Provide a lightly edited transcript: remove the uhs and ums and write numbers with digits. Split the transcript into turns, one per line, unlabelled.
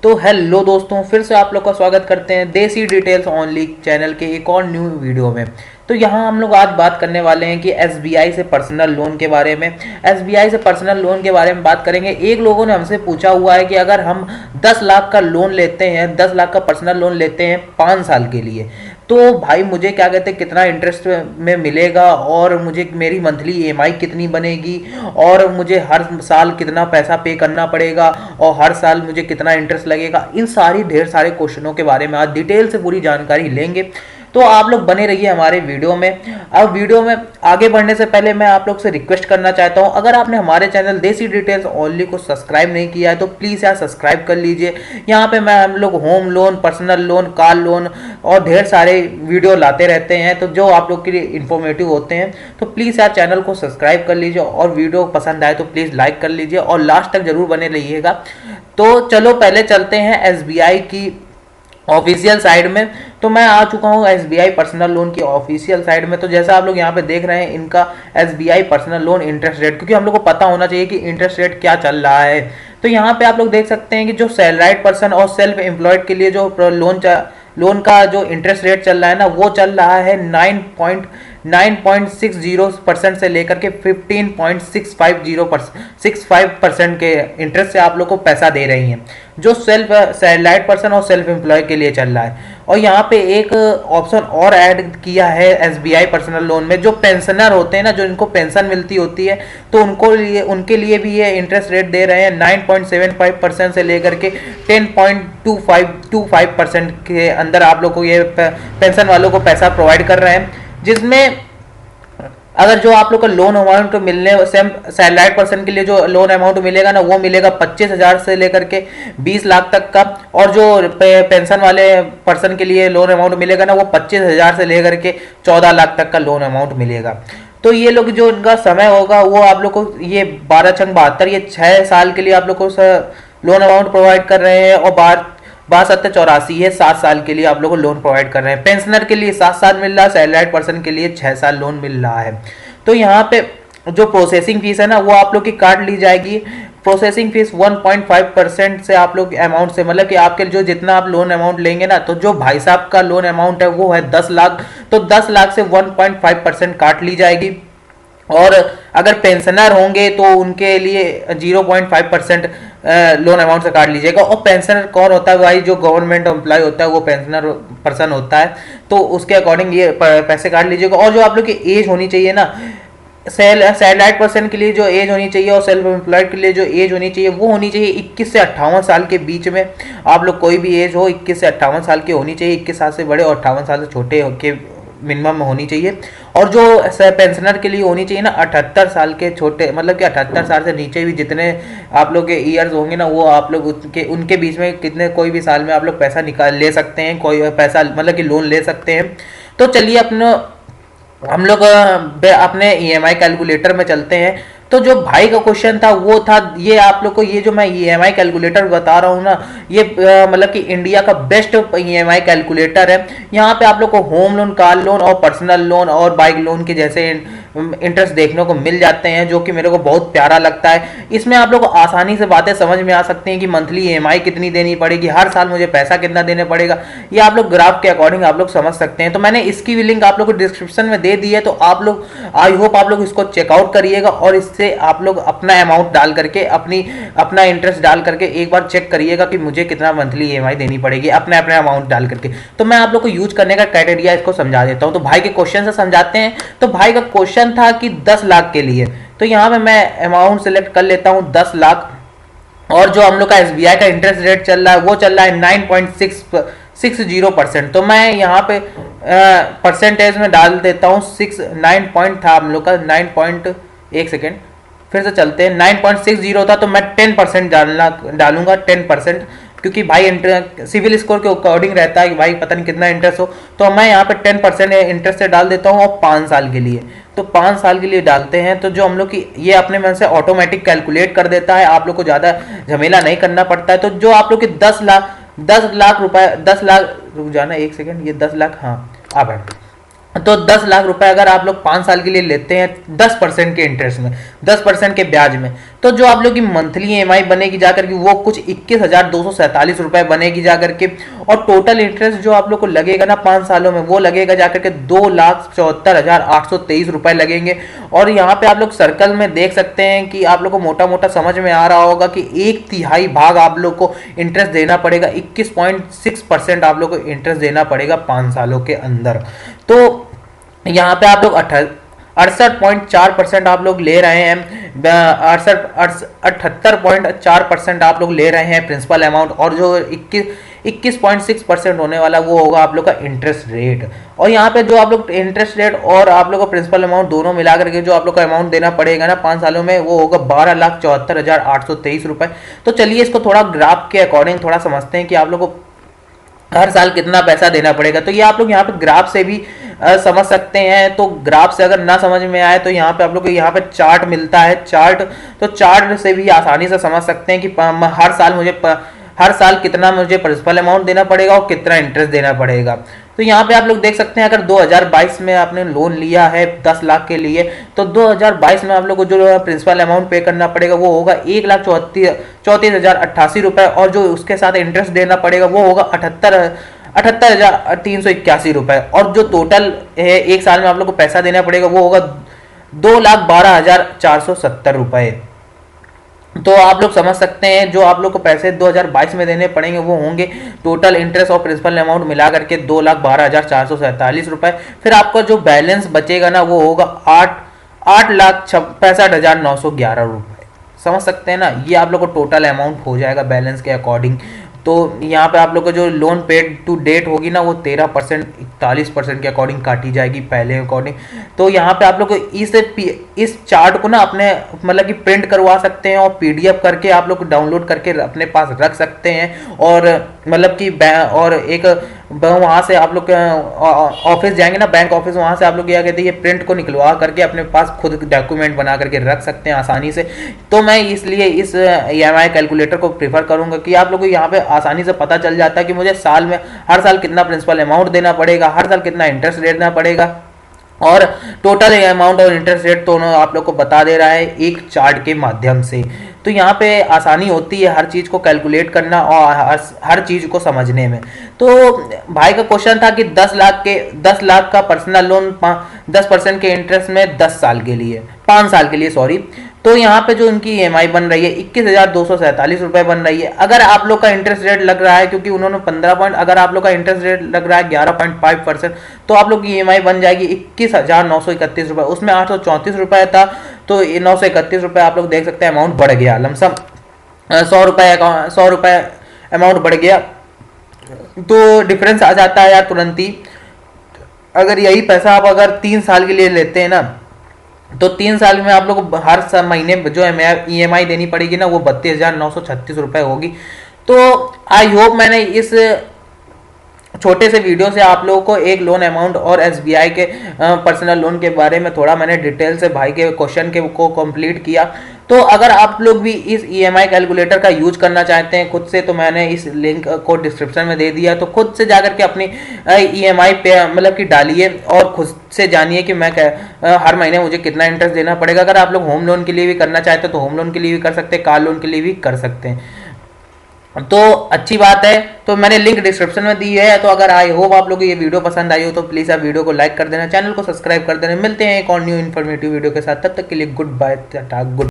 तो हेलो दोस्तों, फिर से आप लोग का स्वागत करते हैं देसी डिटेल्स ओनली चैनल के एक और न्यू वीडियो में। तो यहाँ हम लोग आज बात करने वाले हैं कि एसबीआई से पर्सनल लोन के बारे में। एसबीआई से पर्सनल लोन के बारे में बात करेंगे। एक लोगों ने हमसे पूछा हुआ है कि अगर हम 10 लाख का लोन लेते हैं, 10 लाख का पर्सनल लोन लेते हैं 5 साल के लिए, तो भाई मुझे क्या कहते हैं कितना इंटरेस्ट में मिलेगा और मुझे मेरी मंथली ईएमआई कितनी बनेगी और मुझे हर साल कितना पैसा पे करना पड़ेगा और हर साल मुझे कितना इंटरेस्ट लगेगा। इन सारी ढेर सारे क्वेश्चनों के बारे में आज डिटेल से पूरी जानकारी लेंगे। तो आप लोग बने रहिए हमारे वीडियो में। अब वीडियो में आगे बढ़ने से पहले मैं आप लोग से रिक्वेस्ट करना चाहता हूं, अगर आपने हमारे चैनल देसी डिटेल्स ओनली को सब्सक्राइब नहीं किया है तो प्लीज़ यार सब्सक्राइब कर लीजिए। यहाँ पे हम लोग home loan, personal loan, car loan और ढेर सारे वीडियो लाते रहते हैं, तो जो आप लोग के लिए इन्फॉर्मेटिव होते हैं। तो प्लीज़ यार चैनल को सब्सक्राइब कर लीजिए और वीडियो पसंद आए तो प्लीज़ लाइक कर लीजिए और लास्ट तक जरूर बने रहिएगा। तो चलो पहले चलते हैं एसबीआई की ऑफिशियल साइड में। तो मैं आ चुका हूँ एसबीआई पर्सनल लोन की ऑफिशियल साइड में। तो जैसा आप लोग यहाँ पे देख रहे हैं इनका SBI personal loan interest rate, क्योंकि हम लोग को पता होना चाहिए कि इंटरेस्ट रेट क्या चल रहा है। तो यहाँ पे आप लोग देख सकते हैं कि जो सैलराइड पर्सन और सेल्फ एम्प्लॉयड के लिए जो लोन का जो इंटरेस्ट रेट चल रहा है ना, वो चल रहा है 9.60% से लेकर के 15.65% के इंटरेस्ट से आप लोग को पैसा दे रही हैं, जो सेल्फ सैलराइड पर्सन और सेल्फ एम्प्लॉय के लिए चल रहा है। और यहाँ पे एक ऑप्शन और ऐड किया है एसबीआई पर्सनल लोन में, जो पेंशनर होते हैं ना, जो इनको पेंशन मिलती होती है, तो उनके लिए भी ये इंटरेस्ट रेट दे रहे हैं 9.75% से लेकर के 10.25% के अंदर आप लोग को ये पेंशन वालों को पैसा प्रोवाइड कर रहे हैं। जिसमें अगर जो आप लोग का लोन अमाउंट मिलने सेम सैलराइड पर्सन के लिए जो लोन अमाउंट मिलेगा ना, वो मिलेगा 25,000 से लेकर के 20 लाख तक का, और जो पेंशन वाले पर्सन के लिए लोन अमाउंट मिलेगा ना, वो 25,000 से लेकर के 14 लाख तक का लोन अमाउंट मिलेगा। तो ये लोग जो इनका समय होगा वो आप लोग को ये 12×72 ये 6 साल के लिए आप लोग को लोन अमाउंट प्रोवाइड कर रहे हैं, और 12×7=84 ये 7 साल के लिए आप लोगों को लोन प्रोवाइड कर रहे हैं। पेंशनर के लिए 7 साल मिल रहा है, सैलराइड पर्सन के लिए 6 साल लोन मिल रहा है। तो यहाँ पे जो प्रोसेसिंग फीस है ना, वो आप लोग की काट ली जाएगी। प्रोसेसिंग फीस 1.5% से आप लोग अमाउंट से, मतलब कि आपके जो जितना आप लोन अमाउंट लेंगे ना, तो जो भाई साहब का लोन अमाउंट है वो है 10 लाख, तो 10 लाख से 1.5% काट ली जाएगी। और अगर पेंशनर होंगे तो उनके लिए 0.5% लोन अमाउंट से काट लीजिएगा। और पेंशनर कौन होता है भाई? जो गवर्नमेंट एम्प्लॉय होता है वो पेंशनर पर्सन होता है, तो उसके अकॉर्डिंग ये पैसे काट लीजिएगा। और जो आप लोग की एज होनी चाहिए ना, सैलराइड पर्सन के लिए जो एज होनी चाहिए और सेल्फ एम्प्लॉयड के लिए जो एज होनी चाहिए, वो होनी चाहिए 21 से 58 साल के बीच में। आप लोग कोई भी एज हो 21 से 58 साल की होनी चाहिए। 21 साल से बड़े और 58 साल से छोटे के मिनिमम होनी चाहिए। और जो पेंशनर के लिए होनी चाहिए ना, 78 साल के छोटे, मतलब कि 78 साल से नीचे भी जितने आप लोग के ईयर्स होंगे ना, वो आप लोग उनके बीच में कितने कोई भी साल में आप लोग पैसा निकाल ले सकते हैं, कोई पैसा मतलब कि लोन ले सकते हैं। तो चलिए हम लोग अपने ईएमआई कैलकुलेटर में चलते हैं। तो जो भाई का क्वेश्चन था वो था ये, आप लोग को ये जो मैं ईएमआई कैलकुलेटर बता रहा हूँ ना, ये मतलब कि इंडिया का बेस्ट ईएमआई कैलकुलेटर है। यहाँ पे आप लोग को होम लोन, कार लोन और पर्सनल लोन और बाइक लोन के जैसे इंटरेस्ट देखने को मिल जाते हैं, जो कि मेरे को बहुत प्यारा लगता है। इसमें आप लोग को आसानी से बातें समझ में आ सकती हैं कि मंथली ईएमआई कितनी देनी पड़ेगी, हर साल मुझे पैसा कितना देने पड़ेगा, ये आप लोग ग्राफ के अकॉर्डिंग आप लोग समझ सकते हैं। तो मैंने इसकी भी लिंक आप लोग को डिस्क्रिप्शन में दे दी है, तो आप लोग आई होप आप लोग इसको चेकआउट करिएगा और इससे आप लोग अपना अमाउंट डाल करके अपना इंटरेस्ट डाल करके एक बार चेक करिएगा कि मुझे कितना मंथली ईएमआई देनी पड़ेगी अपने अमाउंट डाल करके। तो मैं आप लोग को यूज करने का क्राइटेरिया इसको समझा देता हूँ। तो भाई के क्वेश्चन से समझाते हैं। तो भाई का क्वेश्चन था कि 10 लाख के लिए, तो यहाँ पे मैं अमाउंट सेलेक्ट कर लेता हूँ 10 लाख। और जो हम लोग का एसबीआई का इंटरेस्ट रेट चल रहा है वो चल रहा है 9.60%। तो मैं यहाँ पे परसेंटेज में डाल देता हूँ 9 पॉइंट था हम लोग का 1 सेकेंड फिर से चलते हैं। 9.60 था, तो मैं 10% डालूंगा 10%, क्योंकि भाई सिविल स्कोर के अकॉर्डिंग रहता है कि भाई पता नहीं कितना इंटरेस्ट हो। तो मैं यहाँ पे 10% इंटरेस्ट से डाल देता हूँ और 5 साल के लिए, तो 5 साल के लिए डालते हैं। तो जो हम लोग की ये अपने मन से ऑटोमेटिक कैलकुलेट कर देता है, आप लोग को ज़्यादा झमेला नहीं करना पड़ता है। तो जो आप लोग की 10 लाख रुपए, 10 लाख रुक जाना 1 सेकेंड, ये 10 लाख, हाँ आ बैठ तो 10 लाख रुपए अगर आप लोग 5 साल के लिए लेते हैं 10% के इंटरेस्ट में, 10% के ब्याज में, तो जो आप लोग की मंथली ईएमआई बनेगी जाकर के वो कुछ 21,247 रुपए बनेगी जाकर के। और टोटल इंटरेस्ट जो आप लोग को लगेगा ना 5 सालों में, वो लगेगा जाकर के 2,74,823 रुपए लगेंगे। और यहाँ पे आप लोग सर्कल में देख सकते हैं कि आप लोग को मोटा मोटा समझ में आ रहा होगा कि 1/3 भाग आप लोग को इंटरेस्ट देना पड़ेगा, 21.6% आप लोग को इंटरेस्ट देना पड़ेगा 5 सालों के अंदर। तो यहाँ पे आप लोग 68.4% आप लोग ले रहे हैं, 78.4% आप लोग ले रहे हैं प्रिंसिपल अमाउंट, और जो 21.6% होने वाला वो होगा आप लोग का इंटरेस्ट रेट। और यहाँ पे जो आप लोग इंटरेस्ट रेट और आप लोग का प्रिंसिपल अमाउंट दोनों मिला करके जो आप लोग का अमाउंट देना पड़ेगा ना 5 सालों में, वो होगा 12,74,823 रुपए। तो चलिए इसको थोड़ा ग्राफ के अकॉर्डिंग थोड़ा समझते हैं कि आप लोग को हर साल कितना पैसा देना पड़ेगा। तो ये आप लोग यहाँ पे ग्राफ से भी समझ सकते हैं। तो ग्राफ से अगर ना समझ में आए तो यहाँ पे आप लोग को यहाँ पे चार्ट मिलता है, चार्ट, तो चार्ट से भी आसानी से समझ सकते हैं कि हर साल कितना मुझे प्रिंसिपल अमाउंट देना पड़ेगा और कितना इंटरेस्ट देना पड़ेगा। तो यहाँ पे आप लोग देख सकते हैं अगर 2022 में आपने लोन लिया है 10 लाख के लिए, तो 2022 में आप लोग को जो प्रिंसिपल अमाउंट पे करना पड़ेगा वो होगा 1,34,088 रुपए, और जो उसके साथ इंटरेस्ट देना पड़ेगा वो होगा 78,381 रुपए। और जो टोटल है एक साल में आप लोग को पैसा देना पड़ेगा वो होगा 2,12,470 रुपए। तो आप लोग समझ सकते हैं जो आप लोग को पैसे 2022 में देने पड़ेंगे वो होंगे टोटल इंटरेस्ट और प्रिंसिपल अमाउंट मिला करके 2,12,447 रुपए। फिर आपका जो बैलेंस बचेगा ना वो होगा 8,65,911 रुपए। समझ सकते हैं ना, ये आप लोग को टोटल अमाउंट हो जाएगा बैलेंस के अकॉर्डिंग। तो यहाँ पे आप लोग को जो लोन पेड टू डेट होगी ना वो 13%, 41% के अकॉर्डिंग काटी जाएगी पहले अकॉर्डिंग। तो यहाँ पे आप लोग को इस चार्ट को ना अपने मतलब कि प्रिंट करवा सकते हैं और पीडीएफ करके आप लोग डाउनलोड करके अपने पास रख सकते हैं। और मतलब कि और एक वहाँ से आप लोग ऑफिस जाएंगे ना, बैंक ऑफिस, वहाँ से आप लोग क्या कहते हैं ये प्रिंट को निकलवा करके अपने पास खुद डॉक्यूमेंट बना करके रख सकते हैं आसानी से। तो मैं इसलिए इस ईएमआई कैलकुलेटर को प्रीफर करूंगा कि आप लोग को यहाँ पे आसानी से पता चल जाता है कि मुझे साल में हर साल कितना प्रिंसिपल अमाउंट देना पड़ेगा, हर साल कितना इंटरेस्ट देना पड़ेगा, और टोटल अमाउंट और इंटरेस्ट रेट दोनों आप लोग को बता दे रहा है एक चार्ट के माध्यम से। तो यहाँ पे आसानी होती है हर चीज़ को कैलकुलेट करना और हर चीज़ को समझने में। तो भाई का क्वेश्चन था कि 10 लाख का पर्सनल लोन 10% के इंटरेस्ट में 10 साल के लिए, 5 साल के लिए सॉरी। तो यहाँ पे जो उनकी ईएमआई बन रही है 21,247 रुपए बन रही है। अगर आप लोग का इंटरेस्ट रेट लग रहा है, क्योंकि उन्होंने 15 पॉइंट, अगर आप लोग का इंटरेस्ट रेट लग रहा है 11.5%, तो आप लोग की ईएमआई बन जाएगी 21,931 रुपए। उसमें 834 रुपए था, तो 931 रुपए आप लोग देख सकते हैं अमाउंट बढ़ गया, लमसम 100 रुपए अमाउंट बढ़ गया। तो डिफरेंस आ जाता है यार तुरंत ही। अगर यही पैसा आप अगर 3 साल के लिए लेते हैं ना, तो 3 साल में आप लोग को हर महीने जो ईएमआई देनी पड़ेगी ना वो 32,936 रुपए होगी। तो आई होप मैंने इस छोटे से वीडियो से आप लोगों को एक लोन अमाउंट और एसबीआई के पर्सनल लोन के बारे में थोड़ा मैंने डिटेल से भाई के क्वेश्चन के को कंप्लीट किया। तो अगर आप लोग भी इस ईएमआई कैलकुलेटर का यूज करना चाहते हैं खुद से, तो मैंने इस लिंक को डिस्क्रिप्शन में दे दिया, तो खुद से जाकर के अपनी ईएमआई पे मतलब कि डालिए और खुद से जानिए कि मैं हर महीने मुझे कितना इंटरेस्ट देना पड़ेगा। अगर आप लोग होम लोन के लिए भी करना चाहते हैं तो होम लोन के लिए भी कर सकते हैं, कार लोन के लिए भी कर सकते हैं। तो अच्छी बात है, तो मैंने लिंक डिस्क्रिप्शन में दी है। तो अगर आई होप आप लोगों को ये वीडियो पसंद आई हो तो प्लीज़ आप वीडियो को लाइक कर देना, चैनल को सब्सक्राइब कर देना। मिलते हैं एक और न्यू इन्फॉर्मेटिव वीडियो के साथ, तब तक के लिए गुड बाय, टाटा, गुड।